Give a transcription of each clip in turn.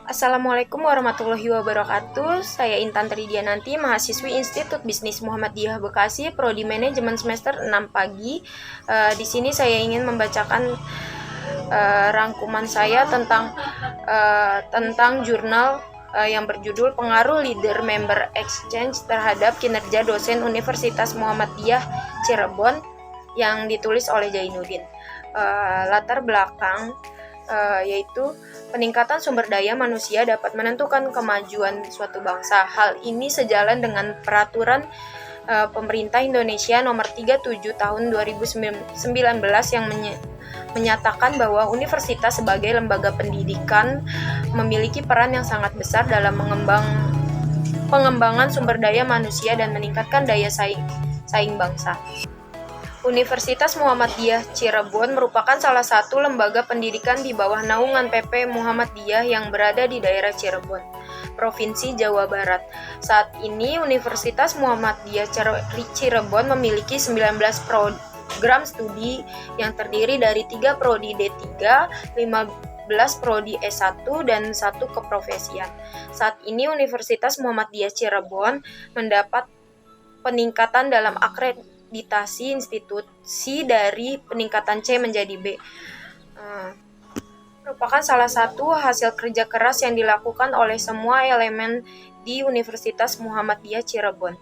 Assalamualaikum warahmatullahi wabarakatuh. Saya Intan Tridiananti, mahasiswi Institut Bisnis Muhammadiyah Bekasi, Prodi Manajemen semester 6 pagi. Di sini saya ingin membacakan rangkuman saya tentang jurnal yang berjudul Pengaruh Leader Member Exchange terhadap Kinerja Dosen Universitas Muhammadiyah Cirebon yang ditulis oleh Jainuddin. Latar belakang yaitu peningkatan sumber daya manusia dapat menentukan kemajuan suatu bangsa. Hal ini sejalan dengan peraturan pemerintah Indonesia nomor 37 tahun 2019 yang menyatakan bahwa universitas sebagai lembaga pendidikan memiliki peran yang sangat besar dalam pengembangan sumber daya manusia dan meningkatkan daya saing bangsa. Universitas Muhammadiyah Cirebon merupakan salah satu lembaga pendidikan di bawah naungan PP Muhammadiyah yang berada di daerah Cirebon, Provinsi Jawa Barat. Saat ini Universitas Muhammadiyah Cirebon memiliki 19 program studi yang terdiri dari 3 prodi D3, 15 prodi S1, dan 1 keprofesian. Saat ini Universitas Muhammadiyah Cirebon mendapat peningkatan dalam akreditasi institusi dari peningkatan C menjadi B. Merupakan salah satu hasil kerja keras yang dilakukan oleh semua elemen di Universitas Muhammadiyah Cirebon.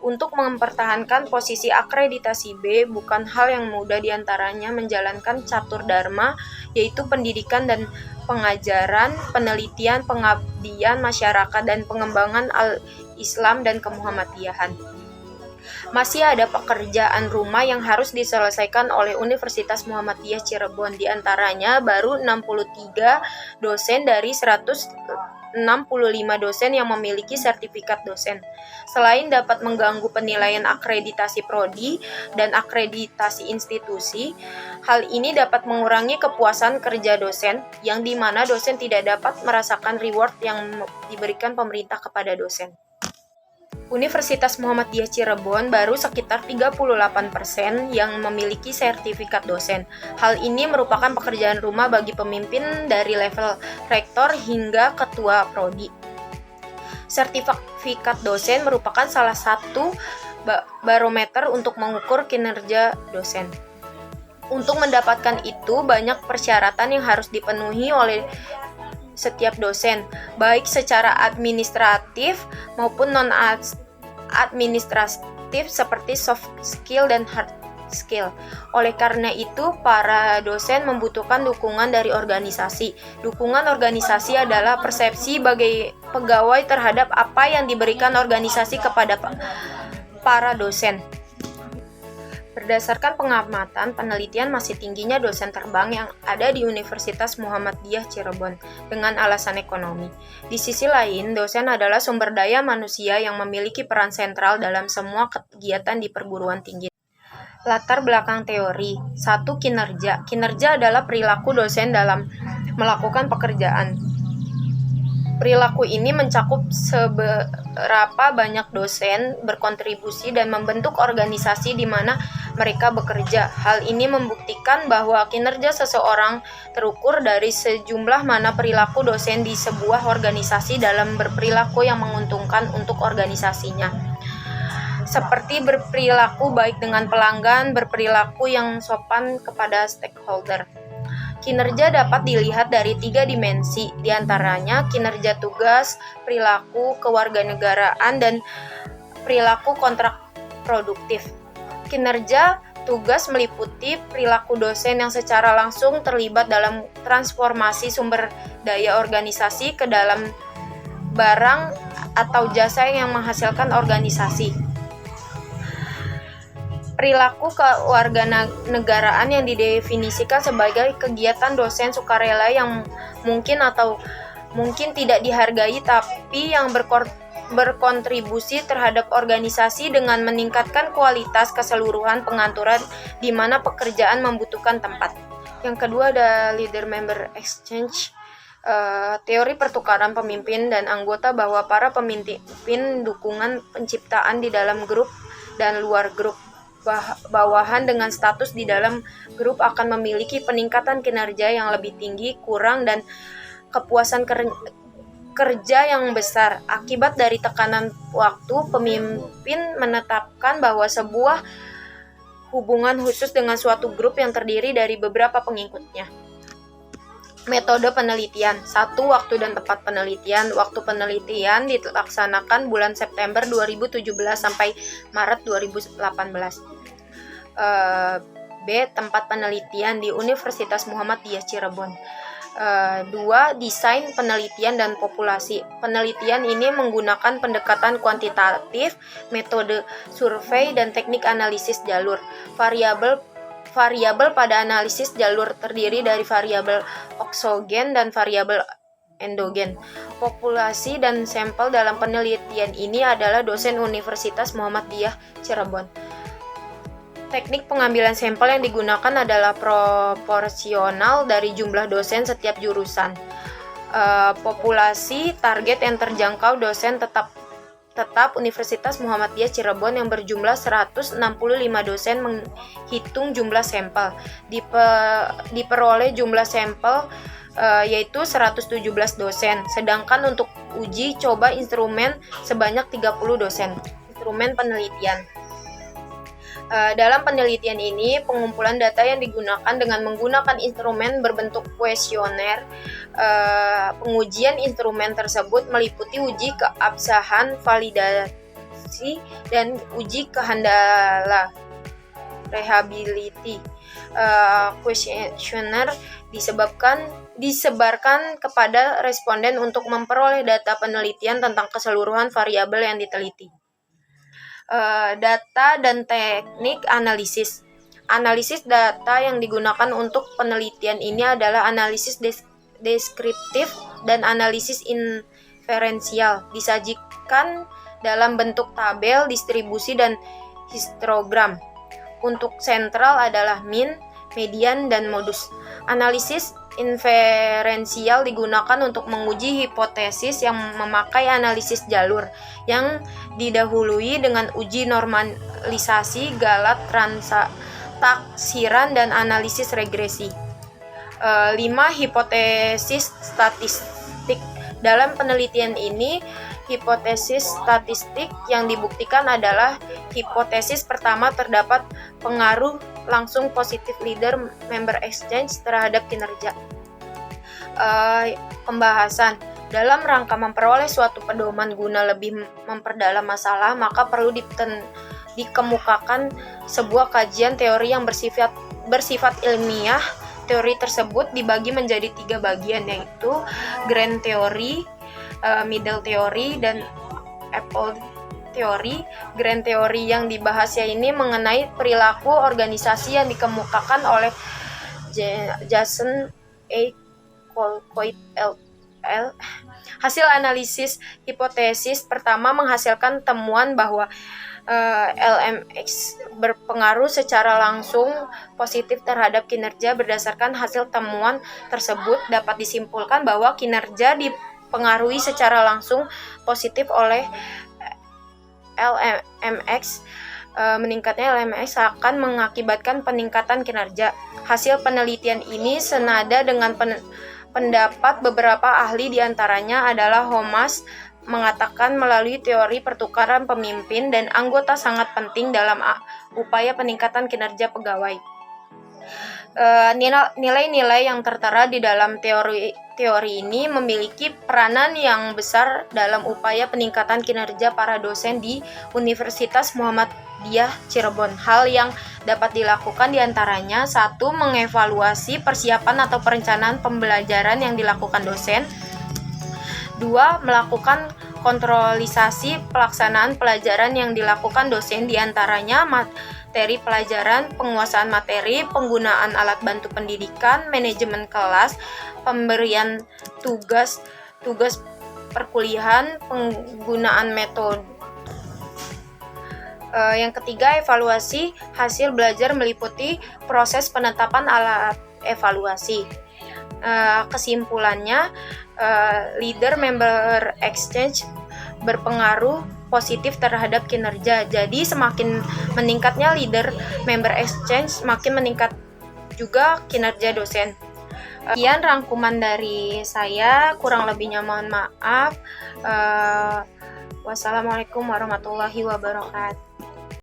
Untuk mempertahankan posisi akreditasi B bukan hal yang mudah, diantaranya menjalankan catur dharma, yaitu pendidikan dan pengajaran, penelitian, pengabdian masyarakat, dan pengembangan al-Islam dan kemuhammadiyahan. Masih ada pekerjaan rumah yang harus diselesaikan oleh Universitas Muhammadiyah Cirebon, di antaranya baru 63 dosen dari 165 dosen yang memiliki sertifikat dosen. Selain dapat mengganggu penilaian akreditasi prodi dan akreditasi institusi, hal ini dapat mengurangi kepuasan kerja dosen, yang dimana dosen tidak dapat merasakan reward yang diberikan pemerintah kepada dosen. Universitas Muhammadiyah Cirebon baru sekitar 38% yang memiliki sertifikat dosen. Hal ini merupakan pekerjaan rumah bagi pemimpin dari level rektor hingga ketua prodi. Sertifikat dosen merupakan salah satu barometer untuk mengukur kinerja dosen. Untuk mendapatkan itu, banyak persyaratan yang harus dipenuhi oleh setiap dosen, baik secara administratif maupun non-administratif seperti soft skill dan hard skill. Oleh karena itu, para dosen membutuhkan dukungan dari organisasi. Dukungan organisasi adalah persepsi sebagai pegawai terhadap apa yang diberikan organisasi kepada para dosen. Berdasarkan pengamatan penelitian, masih tingginya dosen terbang yang ada di Universitas Muhammadiyah Cirebon dengan alasan ekonomi. Di sisi lain, dosen adalah sumber daya manusia yang memiliki peran sentral dalam semua kegiatan di perguruan tinggi. Latar belakang teori. 1. Kinerja. Kinerja adalah perilaku dosen dalam melakukan pekerjaan. Perilaku ini mencakup seberapa banyak dosen berkontribusi dan membentuk organisasi di mana mereka bekerja. Hal ini membuktikan bahwa kinerja seseorang terukur dari sejumlah mana perilaku dosen di sebuah organisasi dalam berperilaku yang menguntungkan untuk organisasinya. Seperti berperilaku baik dengan pelanggan, berperilaku yang sopan kepada stakeholder. Kinerja dapat dilihat dari 3 dimensi, diantaranya kinerja tugas, perilaku kewarganegaraan, dan perilaku kontrak produktif. Kinerja tugas meliputi perilaku dosen yang secara langsung terlibat dalam transformasi sumber daya organisasi ke dalam barang atau jasa yang menghasilkan organisasi. Perilaku kewarganegaraan yang didefinisikan sebagai kegiatan dosen sukarela yang mungkin atau mungkin tidak dihargai tapi yang berkontribusi terhadap organisasi dengan meningkatkan kualitas keseluruhan pengaturan di mana pekerjaan membutuhkan tempat. Yang kedua ada leader member exchange. Teori pertukaran pemimpin dan anggota bahwa para pemimpin dukungan penciptaan di dalam grup dan luar grup. Bawahan dengan status di dalam grup akan memiliki peningkatan kinerja yang lebih tinggi, kurang, dan kepuasan kerja yang besar. Akibat dari tekanan waktu, pemimpin menetapkan bahwa sebuah hubungan khusus dengan suatu grup yang terdiri dari beberapa pengikutnya. Metode penelitian. 1. Waktu dan tempat penelitian. Waktu penelitian dilaksanakan bulan September 2017 sampai Maret 2018. B. Tempat penelitian di Universitas Muhammadiyah Cirebon. 2. Desain penelitian dan populasi. Penelitian ini menggunakan pendekatan kuantitatif, metode survei, dan teknik analisis jalur. Variabel pada analisis jalur terdiri dari variabel oksogen dan variabel endogen. Populasi dan sampel dalam penelitian ini adalah dosen Universitas Muhammadiyah Cirebon. Teknik pengambilan sampel yang digunakan adalah proporsional dari jumlah dosen setiap jurusan. Populasi target yang terjangkau dosen tetap Universitas Muhammadiyah Cirebon yang berjumlah 165 dosen menghitung jumlah sampel. Diperoleh jumlah sampel yaitu 117 dosen. Sedangkan untuk uji coba instrumen sebanyak 30 dosen. Instrumen penelitian. Dalam penelitian ini, pengumpulan data yang digunakan dengan menggunakan instrumen berbentuk kuesioner. Pengujian instrumen tersebut meliputi uji keabsahan, validasi, dan uji kehandalan reliability. Kuesioner disebarkan kepada responden untuk memperoleh data penelitian tentang keseluruhan variabel yang diteliti. Data dan teknik analisis. Analisis data yang digunakan untuk penelitian ini adalah analisis deskriptif dan analisis inferensial. Disajikan dalam bentuk tabel, distribusi, dan histogram. Untuk sentral adalah mean, median, dan modus. Analisis inferensial digunakan untuk menguji hipotesis yang memakai analisis jalur yang didahului dengan uji normalisasi, galat, taksiran, dan analisis regresi. 5. Hipotesis statistik. Dalam penelitian ini, hipotesis statistik yang dibuktikan adalah hipotesis pertama terdapat pengaruh langsung positif leader-member exchange terhadap kinerja. Pembahasan. Dalam rangka memperoleh suatu pedoman guna lebih memperdalam masalah, maka perlu dikemukakan sebuah kajian teori yang bersifat ilmiah. Teori tersebut dibagi menjadi 3 bagian, yaitu grand theory, middle theory, dan apple teori. Grand teori yang dibahas ini mengenai perilaku organisasi yang dikemukakan oleh Jason A. Coit L. Hasil analisis hipotesis pertama menghasilkan temuan bahwa LMX berpengaruh secara langsung positif terhadap kinerja. Berdasarkan hasil temuan tersebut, dapat disimpulkan bahwa kinerja dipengaruhi secara langsung positif oleh LMX. Meningkatnya LMX akan mengakibatkan peningkatan kinerja. Hasil penelitian ini senada dengan pendapat beberapa ahli, diantaranya adalah Homas, mengatakan melalui teori pertukaran pemimpin dan anggota sangat penting dalam upaya peningkatan kinerja pegawai. Nilai-nilai yang tertera di dalam teori ini memiliki peranan yang besar dalam upaya peningkatan kinerja para dosen di Universitas Muhammadiyah Cirebon. Hal yang dapat dilakukan diantaranya: 1. Mengevaluasi persiapan atau perencanaan pembelajaran yang dilakukan dosen. 2. Melakukan kontrolisasi pelaksanaan pelajaran yang dilakukan dosen, diantaranya materi pelajaran, penguasaan materi, penggunaan alat bantu pendidikan, manajemen kelas, pemberian tugas perkuliahan, penggunaan metode. Yang ketiga, evaluasi hasil belajar meliputi proses penetapan alat evaluasi. Kesimpulannya, leader-member exchange berpengaruh positif terhadap kinerja. Jadi semakin meningkatnya leader-member exchange, semakin meningkat juga kinerja dosen. Sekian rangkuman dari saya, kurang lebihnya mohon maaf. Wassalamualaikum warahmatullahi wabarakatuh.